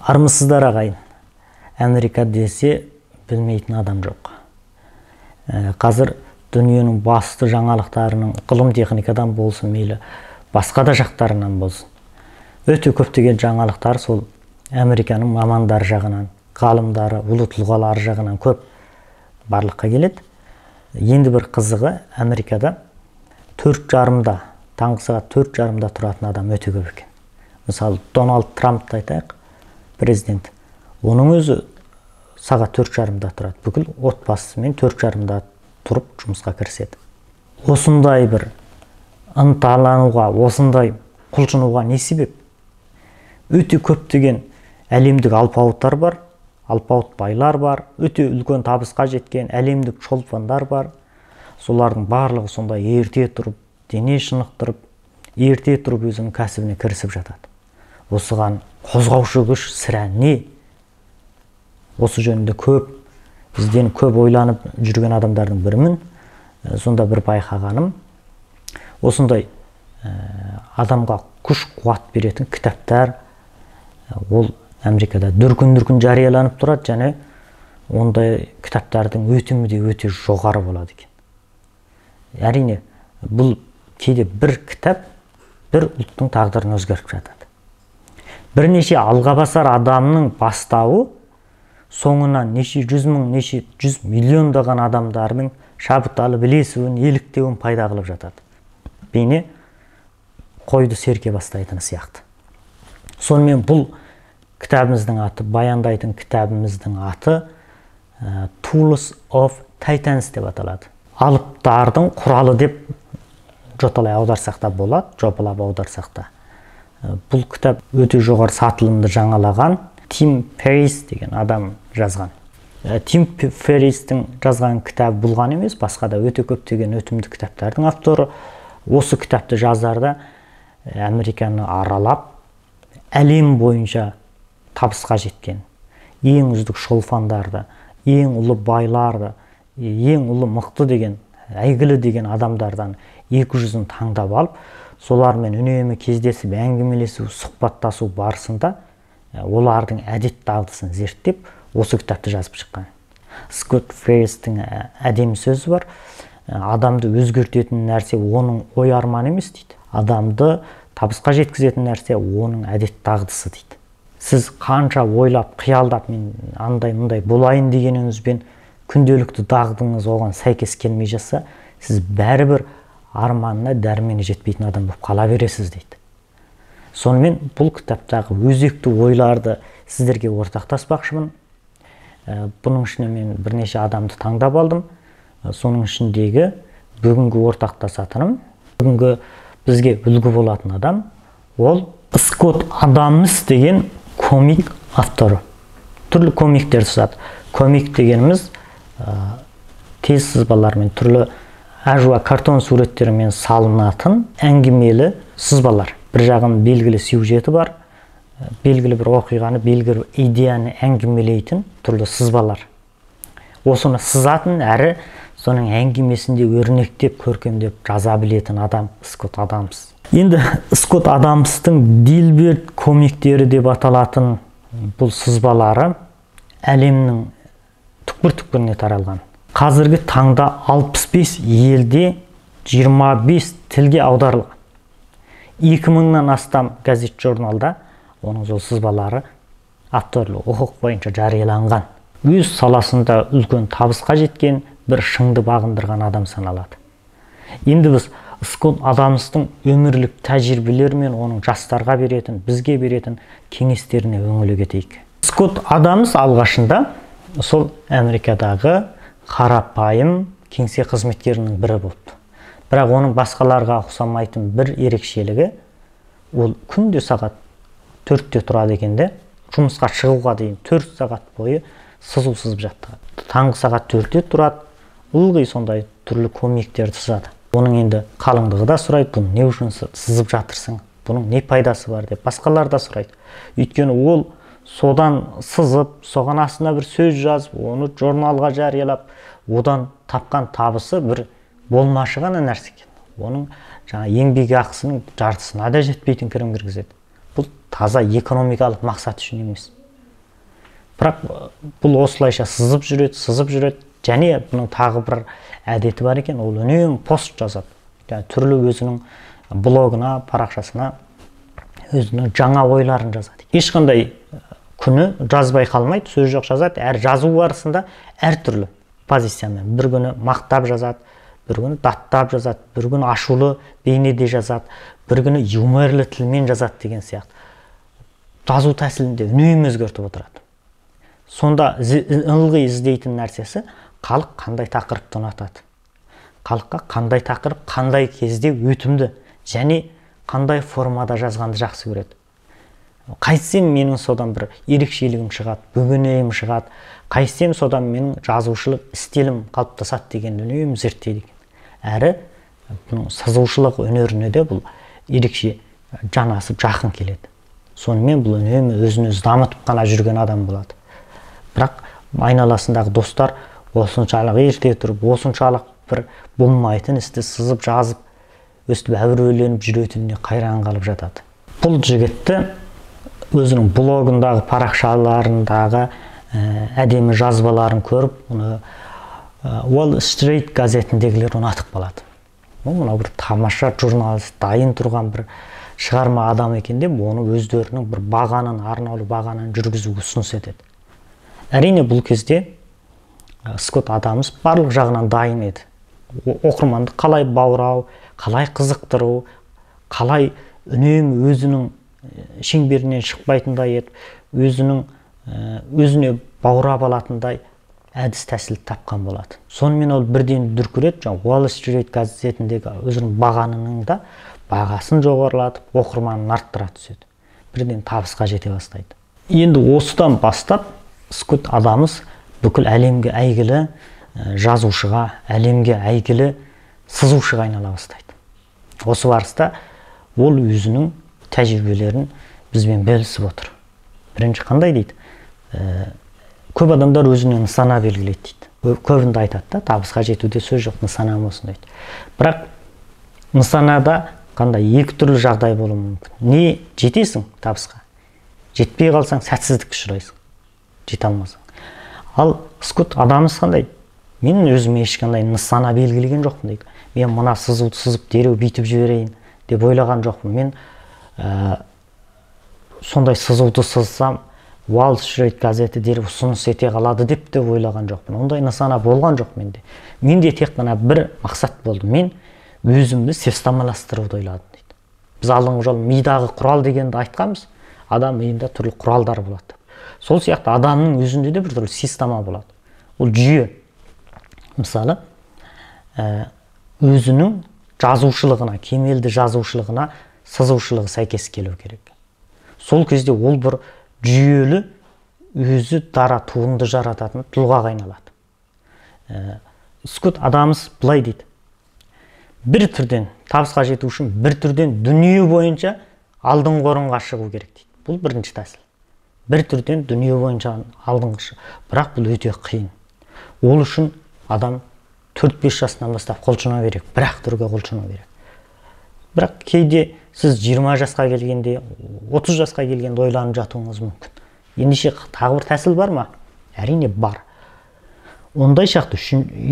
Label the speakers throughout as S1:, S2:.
S1: Армысыздар ағайын. Америка десе білмейтін адам жоқ. Қазір дүниенің басты жаңалықтарының ғылым техникадан болсын, мейлі басқа да жақтарынан болсын, өте көптеген жаңалықтар сол Американың мамандары жағынан, ғалымдары, ұлы тұлғалары жағынан көп барлыққа келеді. Енді бір қызығы, Америкада 4:30-да, таңғы сағат 4:30-да тұратын адам өте көп екен. Мысалы, Дональд Трампты айтайық, президент. Оның өзі сағат 4:30-да тұрады. Бүкіл отбасымен 4:30-да тұрып жұмысқа кіріседі. Осындай бір ынталануға, осындай құлшынуға не себеп? Өте көптеген әлемдік алпауыттар бар, алпауыт байлар бар, өте үлкен табысқа жеткен әлемдік шолпандар бар. Солардың барлығы сондай ерте тұрып, дене шынықтырып, ерте тұрып өзінің кәсібіне кірісіп жатады. Осыған қозғаушы күш сірә не? Осы жөнінде бізден көп ойланып жүрген адамдардың бірімін. Сонда бір байқағаным, осындай адамға күш қуат беретін кітаптар ол Америкада дүркін жарияланып тұрады, және ондай кітаптардың өтімі де өте жоғары болады екен. Әрине, бұл кейде бір кітап бір ұлттың тағдырын өзгертіп жатады. Бірнеше алға басар адамның бастауы соңынан неше жүз мың, неше жүз миллиондаған адамдардың шабытталып ілесуін, еліктеуін пайда қылып жатады. Бейне қойды серке бастайтыны сияқты. Сонымен бұл кітабымыздың аты, баяндайтын кітабымыздың аты Tools of Titans деп аталады. Алыптардың құралы деп жоталай аударсақ та болады, жопалап аударсақ та. Бұл кітап өте жоғары сатылымды жаңалаған Тим Феррис деген адам жазған. Тим Ферристің жазған кітап болған емес, басқа да өте көптеген өтімді кітаптардың авторы. Осы кітапты жазарда Американы аралап, әлем бойынша табысқа жеткен, ең үздік шолпандарды, ең ұлы байларды, ең ұлы мықты деген, әйгілі деген адамдардан 200-ін таңдап алып, солармен үнемі кездесіп, әңгімелесу, сұхбаттасу барысында олардың әдет дағдысын зерттеп, осы кітапты жазып шыққан. Скотт Ферристің әдемі сөзі бар. Адамды өзгертетін нәрсе оның ой арманы емес дейді. Адамды табысқа жеткізетін нәрсе оның әдет дағдысы дейді. Сіз қанша ойлап, қиялдап, мен андай-мұндай болайын дегеніңізбен күнделікті дағдыңыз оған сәйкес келмей жатса, сіз бәрібір арманына дәрмені жетпейтін адам болып қала бересіз дейді. Сонымен бұл кітаптағы өзекті ойларды сіздерге ортақтаспақшымын. Бұның ішіне мен бірнеше адамды таңдап алдым. Соның ішіндегі бүгінгі ортақтасатыным, бүгінгі бізге үлгі болатын адам, ол Скотт Адамс деген комик авторы. Түрлі комиктер жазады. Комик дегеніміз тез сызбалармен, түрлі әжуа картон суреттермен салынатын әңгімелі сызбалар. Бір жағын белгілі сюжеті бар, белгілі бір оқиғаны, белгілі идеяны әңгімелейтін түрлі сызбалар. Осыны сызатын әрі соның әңгімесінде өрнектеп, көркемдеп жаза білетін адам Скотт Адамс. Енді Скотт Адамстың Дилберт комиктері деп аталатын бұл сызбалары әлемнің түкпір-түкпіріне таралған. Қазіргі таңда 65 елде 25 тілге аударылған. 2000-нан астам газет журналда оның сол сызбалары авторлы құқық бойынша жарияланған. Өз саласында үлкен табысқа жеткен, бір шыңды бағындырған адам саналады. Енді біз Скотт Адамстың өмірлік тәжірибелері мен оның жастарға беретін, бізге беретін кеңестеріне үңіле кетейік. Скотт Адамс алғашында сол Америкадағы қарапайым кеңсе қызметкерінің бірі болды. Бірақ оның басқаларға ұқсамайтын бір ерекшелігі, ол күнде сағат 4-те тұрады екенде, жұмысқа шығуға дейін 4 сағат бойы сызу сызып жатты. Таңғы сағат 4-те тұрады, ылғи сондай түрлі комиктерді сызады. Оның енді қалыңдығы да сұрайды, бұны не үшін сызып жатырсың, бұның не пайдасы бар деп басқалар да сұрайды. Өйткені ол содан сызып, соған астына бір сөз жазып, оны журналға жариялап, одан тапқан табысы бір болмашы ғана нәрсе екен. Оның еңбек ақысының жартысына да жетпейтін кірім кіргізеді. Бұл таза экономикалық мақсат үшін емес. бірақ бұл осылайша сызып жүреді. Және бұның тағы бір әдеті бар екен, ол үнемі пост жазады. Түрлі өзінің блогына, парақшасына өзінің жаңа ойларын жазады. Ешқандай күні жазбай қалмайды, сөз жоқ жазады. Әр жазу барысында әртүрлі позициямен. Бір күні мақтап жазады, бір күні даттап жазады, бір күні ашулы бейнеде жазады, бір күні юморлы тілмен жазады деген сияқты. Жазу тәсілінде үнемі өзгертіп отырады. Сонда ылғи іздейтін нәрсесі халық қандай тақырыпты ұнатады. Халыққа қандай тақырып, қандай кезде өтімді және қандай формада жазғанды жақсы көреді. Қайсем менің содан бір ерекшелігім шығады, бөгенейім шығады, қайсем содан менің жазушылық стилім қалыптасады деген үнемі зерттейді екен. Әрі бұның сызушылық өнеріне де бұл ерекше жанасып жақын келеді. Сонымен бұл үнемі өзін өзі дамытып қана жүрген адам болады. Бірақ айналасындағы достар осыншалық ерте тұрып, осыншалық бір болмайтын істі сызып жазып, өстіп әуреленіп жүретініне қайран қалып жатады. Бұл жігітті өзінің блогындағы парақшаларындағы әдемі жазбаларын көріп, оны Wall Street газетіндегілер ұнатып қалады. Мынау бір тамаша журналист, дайын тұрған бір шығарма адам екен деп, оны өздерінің бір бағанын, арнаулы бағанын жүргізуге ұсыныс етеді. Әрине бұл кезде Скотт Адамс барлық жағынан дайын еді. Оқырманды қалай баурау, қалай қызықтыру, қалай үнемі өзінің шеңберінен шықпайтындай етіп, өзіне баурап алатындай әдіс тәсіл тапқан болады. Сонымен ол бірден дүркіреді, Wall Street газетіндегі өзінің бағанының да бағасын жоғарылатып, оқырманын арттыра түседі. Бірден табысқа жете бастайды. Енді осыдан бастап Скотт Адамс бүкіл әлемге әйгілі жазушыға, әлемге әйгілі сызушыға айнала бастайды. Осы барыста ол өзінің тәжірибелерін бізбен бөлісіп отыр. Бірінші қандай дейді? Көп адамдар өзіне нысана белгілейді дейді. Көбінде айтады да, табысқа жетуде сөз жоқ, нысанам осында дейді. Бірақ нысанада қандай екі түрлі жағдай болуы мүмкін. Не жетесің табысқа? Жетпей қалсаң сәтсіздікке ұшырайсың. Жете алмасаң. Ал Скотт Адамс қандай? Мен өзіме ешқандай нысана белгілеген жоқпын дейді. Мен мына сызуды сызып дереу бүйтіп жіберейін деп ойлаған жоқпын. Мен сондай сызуды сызсам, Wall Street газеті дереу ұсыныс ете қалады деп те ойлаған жоқпын. Ондай нысана болған жоқ менде. Менде тек қана бір мақсат болды. Мен өзімді системаластыруды ойладым дейді. Біз алдыңғы жолы мидағы құрал дегенді айтқанбыз. Адам миында түрлі құралдар болады. Сол сияқты адамның өзінде де бір түрлі система болады. Ол жүйе. Мысалы, өзінің жазушылығына, кемелді жазушылығына, сызушылығы сәйкес келу керек. Сол кезде ол бір жүйелі өзі дара туынды жарататын тұлғаға айналады. Скотт Адамс былай дейді. Бір түрден табысқа жету үшін бір түрден дүние бойынша алдыңғы орынға шығу керек дейді. Бұл бірінші тәсіл. Бір түрден дүние бойынша алдыңғы, бірақ бұл өте қиын. Ол үшін адам 4-5 жасынан бастап құлшыну керек, бірақ түрге құлшыну керек. Бірақ кейде сіз 20 жасқа келгенде, 30 жасқа келгенде ойланып жатуыңыз мүмкін. Ендеше тағы бір тәсіл бар ма? Әрине бар. Ондай шақты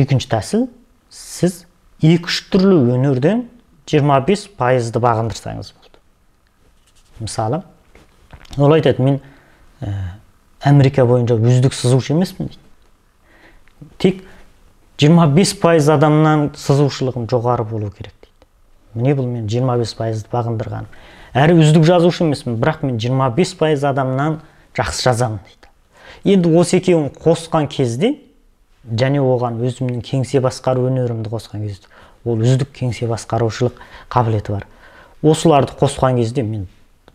S1: екінші тәсіл, сіз 2-3 түрлі өнерден 25%-ды бағындырсаңыз болды. Мысалы, ол айтады, мен Америка бойынша үздік сызушы емеспін дейді. Тек 25% адамнан сызушылығым жоғары болу керек дейді. Міне бұл мен 25%-ды бағындырғаным. Әрі үздік жазушы емеспін, бірақ мен 25% адамнан жақсы жазамын дейді. Енді осы екеуін қосқан кезде, және оған өзімнің кеңсе басқару өнерімді қосқан кезде, ол үздік кеңсе басқарушылық қабілеті бар. Осыларды қосқан кезде мен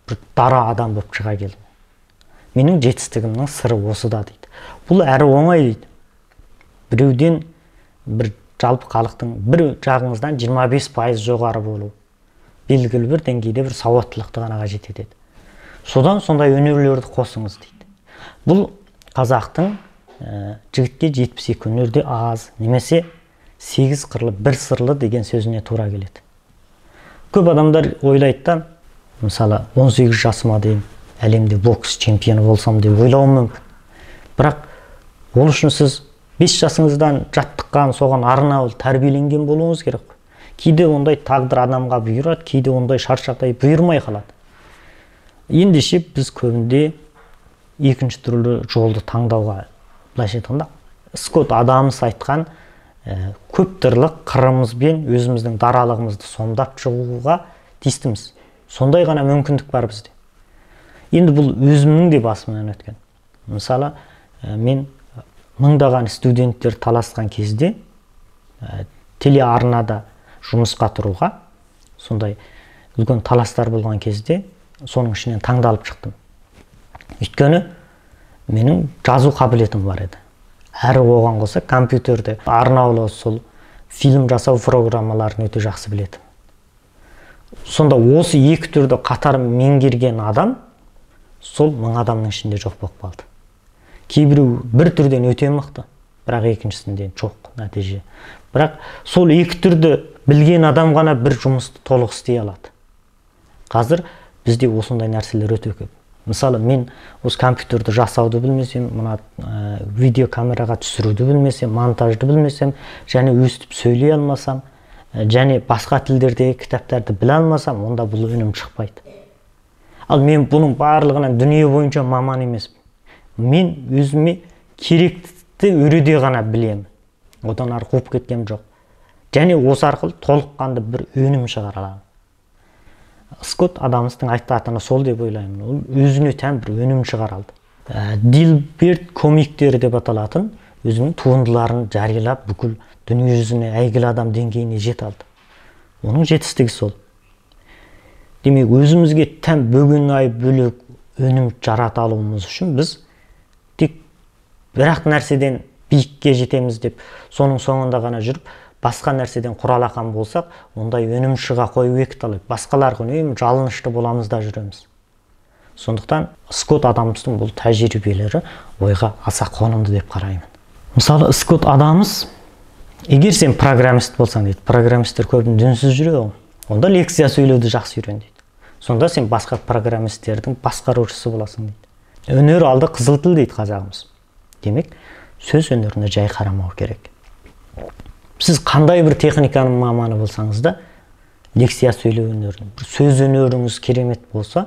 S1: бір дара адам болып шыға келдім. Менің жетістігімнің сыры осыда дейді. Бұл әрі оңай дейді. Біреуден бір жалпы халықтың бір жағыңыздан 25% жоғары болу. Белгілі бір деңгейде бір сауаттылықты ғана қажет етеді. Содан сондай өнерлерді қосыңыз дейді. Бұл қазақтың жігітке 72 өнерде аз, немесе 8 қырлы, 1 сырлы деген сөзіне тура келеді. Көп адамдар ойлайды да, мысалы 18 жасыма дейін әлемде бокс чемпионы болсам деп ойлауым мүмкін. Бірақ ол үшін сіз 5 жасыңыздан жаттыққан, соған арнау тәрбиеленген болуыңыз керек. Кейде ондай тағдыр адамға бұйырады, кейде ондай шарт-жағдай бұйырмай қалады. Ендеше біз көбінде екінші түрлі жолды таңдауға, былайша айтқанда, Скотт Адамс айтқан көп түрлі қырымызбен өзіміздің даралығымызды сомдап шығуға тиістіміз. Сондай ғана мүмкіндік бар бізде. Енді бұл өзімнің де басымнан өткен. Мысалы, мен мыңдаған студенттер таласқан кезде телеарнада жұмысқа тұруға, сондай үлкен таластар болған кезде, соның ішінен таңдалып шықтым. Өйткені менің жазу қабілетім бар еді. Әрі оған қоса компьютерде арнаулы сол фильм жасау программаларын өте жақсы білетім. Сонда осы екі түрді қатар меңгерген адам сол 1000 адамның ішінде жоқ болып қалды. Кейбіреу бір түрден өте мықты, бірақ екіншісінде жоқ нәтиже. Бірақ сол екі түрді білген адам ғана бір жұмысты толық істей алады. Қазір бізде осындай нәрселер өте көп. Мысалы, мен осы компьютерді жасауды білмесем, мына видеокамераға түсіруді білмесем, монтажды білмесем, және өстіп сөйлей алмасам, және басқа тілдердегі кітаптарды біле алмасам, онда бұл өнім шықпайды. Ал мен бұның барлығынан дүние бойынша маман емеспін. Мен өзіме керекті өреде ғана білемін. Одан ары қуып кеткем жоқ. Және осы арқылы толыққанды бір өнім шығара аламын. Скотт Адамстың айтатыны сол деп ойлаймын. Ол өзіне тән бір өнім шығара алды. Дилберт комиктері деп аталатын өзінің туындыларын жариялап бүкіл дүние жүзіне әйгілі адам деңгейіне жете алды. Оның жетістігі сол. Демек, өзімізге тән бөгенай бөлек өнім жарата алуымыз үшін біз тек бір-ақ нәрседен биікке жетеміз деп, соның соңында ғана жүріп, басқа нәрседен құралақан болсақ, ондай өнім шыға қою екіталай. Басқаларға үнемі жалынышты боламыз да жүреміз. Сондықтан Скотт Адамстың бұл тәжірибелері ойға аса қонымды деп қараймын. Мысалы, Скотт Адамс, егер сен программист болсаң дейді, программистер көбін дүнсіз жүреді, онда лекция сөйлеуді жақсы үйрен дейді. Сонда сен басқа программистердің басқарушысы боласың дейді. Өнер алды қызыл тіл дейді қазағымыз. Демек, сөз өнеріне жай қарамау керек. Сіз қандай бір техниканың маманы болсаңыз да, лекция сөйлеу өнерін, сөз өнеріңіз керемет болса,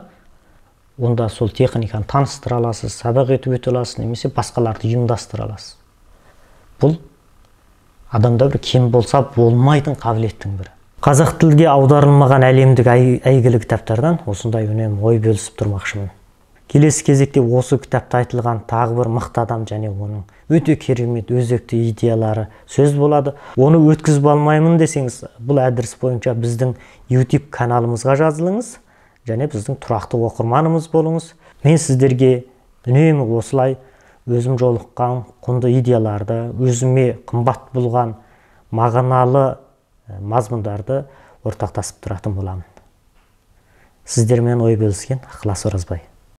S1: онда сол техниканы таныстыра аласыз, сабақ етіп өте аласыз, немесе басқаларды ұйымдастыра аласыз. Бұл адамда бір кем болса болмайтын қабілеттің бірі. Қазақ тілге аударылмаған әлемдік әйгілі кітаптардан осындай үнемі ой бөлісіп тұрмақшымын. Келесі кезекте осы кітапта айтылған тағы бір мықты адам және оның өте керемет өзекті идеялары сөз болады. Оны өткізіп алмаймын десеңіз, бұл әдіс бойынша біздің YouTube каналымызға жазылыңыз және біздің тұрақты оқырманымыз болыңыз. Мен сіздерге үнемі осылай өзім жолыққан құнды идеяларды, өзіме қымбат болған мағыналы мазмұндарды ортақтасып тұратын боламын. Сіздермен ой бөліскен Ықылас Оразбай.